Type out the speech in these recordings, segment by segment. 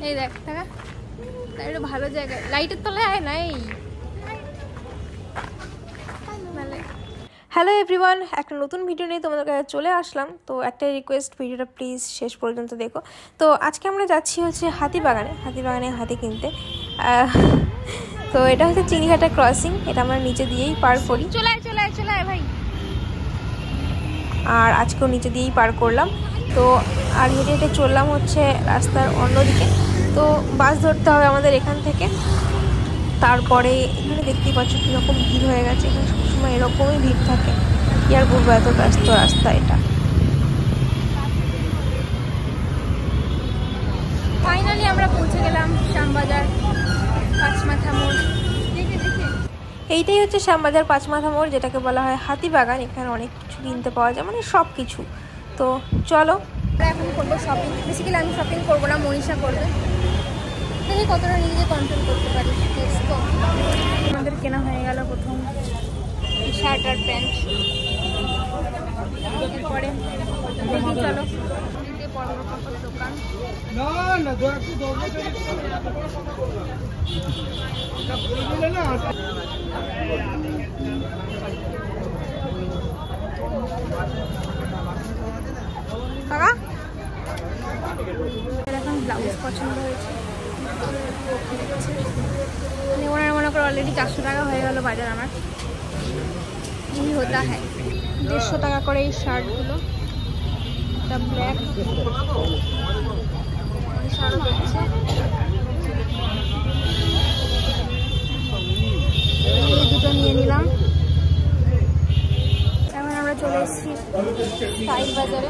এই দেখ টাকা একটু ভালো জায়গায় লাইটের তলায় আয় নাই। হ্যালো এভরিওয়ান, একটা নতুন ভিডিও নিয়ে তোমাদের কাছে চলে আসলাম। তো একটা রিকোয়েস্ট, ভিডিওটা প্লিজ শেষ পর্যন্ত দেখো। তো আজকে আমরা যাচ্ছি হচ্ছে হাতিবাগানে হাতি কিনতে। তো এটা হচ্ছে চিনিঘাটা ক্রসিং, এটা আমরা নিচে দিয়েই পার করি। চলে আয় ভাই। আর আজকেও নিচে দিয়েই পার করলাম। তো আর হেঁটে হেঁটে চললাম হচ্ছে রাস্তার অন্যদিকে। তো বাস ধরতে হবে আমাদের এখান থেকে। তারপরে এখানে দেখতেই পাচ্ছ কীরকম ভিড় হয়ে গেছে, এখানে সবসময় এরকমই ভিড় থাকে। কি আর বলবো, এত ব্যস্ত রাস্তা এটা। ফাইনালি আমরা পৌঁছে গেলাম শ্যামবাজার পাঁচমাথা মোড়। এইটাই হচ্ছে শ্যামবাজার পাঁচমাথা মোড়, যেটাকে বলা হয় হাতিবাগান। এখানে অনেক কিছু কিনতে পাওয়া যায়, মানে সব কিছু। তো চলো আমরা এখন করবো শপিং। বেসিক্যালি আমি শপিং করবো না, মনীষা করবে। দেখি কতটা নিজে কন্ট্রোল করতে পারি। তো আমাদের কেনা হয়ে গেল প্রথম শার্ট আর প্যান্ট। এরপরে দেখি চলো দোকান। এখন ব্লাউজ পছন্দ হয়েছে, ওনার মনে করে অলরেডি 400 টাকা হয়ে গেল বাজার আমার। यही होता है। 150 টাকা করে এই শার্টগুলো। এটা ব্ল্যাক শার্ট হচ্ছে, এই দুটো নিয়ে নিলাম। এখন আমরা চলে এসেছি স্টাইল বাজারে।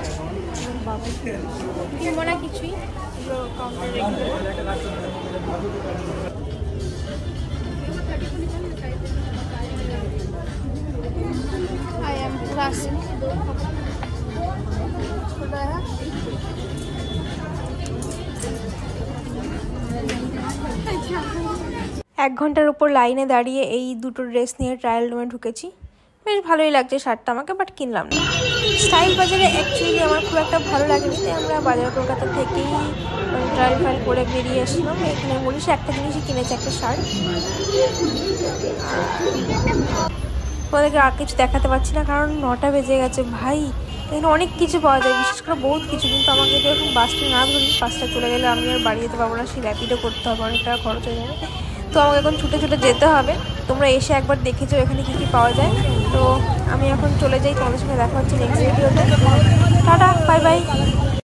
কিনবো না কিছুই, কাউন্টারে রেখে I am classic. 1 ঘন্টার উপর লাইনে দাঁড়িয়ে এই দুটো ড্রেস নিয়ে ট্রায়াল রুমে ঢুকেছি। বেশ ভালোই লাগছে শার্টটা আমাকে, বাট কিনলাম না। স্টাইল বাজারে অ্যাকচুয়ালি আমার খুব একটা ভালো লাগেনি, তাই আমরা বাজার কলকাতা থেকেই ট্রায়াল ফাইল করে বেরিয়ে আসলাম। এখানে মনীষা একটা জিনিসই কিনেছে, একটা শার্ট। তোমাদেরকে আর কিছু দেখাতে পারছি না, কারণ 9টা বেজে গেছে। ভাই এখানে অনেক কিছু পাওয়া যায়, বিশেষ করে বহুত কিছু। কিন্তু আমাকে যদি এখন বাসটা না ধরি, বাসটা চলে গেলে আমি আর বাড়ি যেতে পারবো না, সেই র্যাপিডও করতে হবে, অনেক টাকা খরচ হয়ে যাবে। তো আমাকে এখন ছুটে যেতে হবে। তোমরা এসে একবার দেখেছো এখানে কী কী পাওয়া যায়। তো আমি এখন চলে যাই, তোমাদের সঙ্গে দেখা হচ্ছে নেক্সট ভিডিওতে। Tata, bye bye.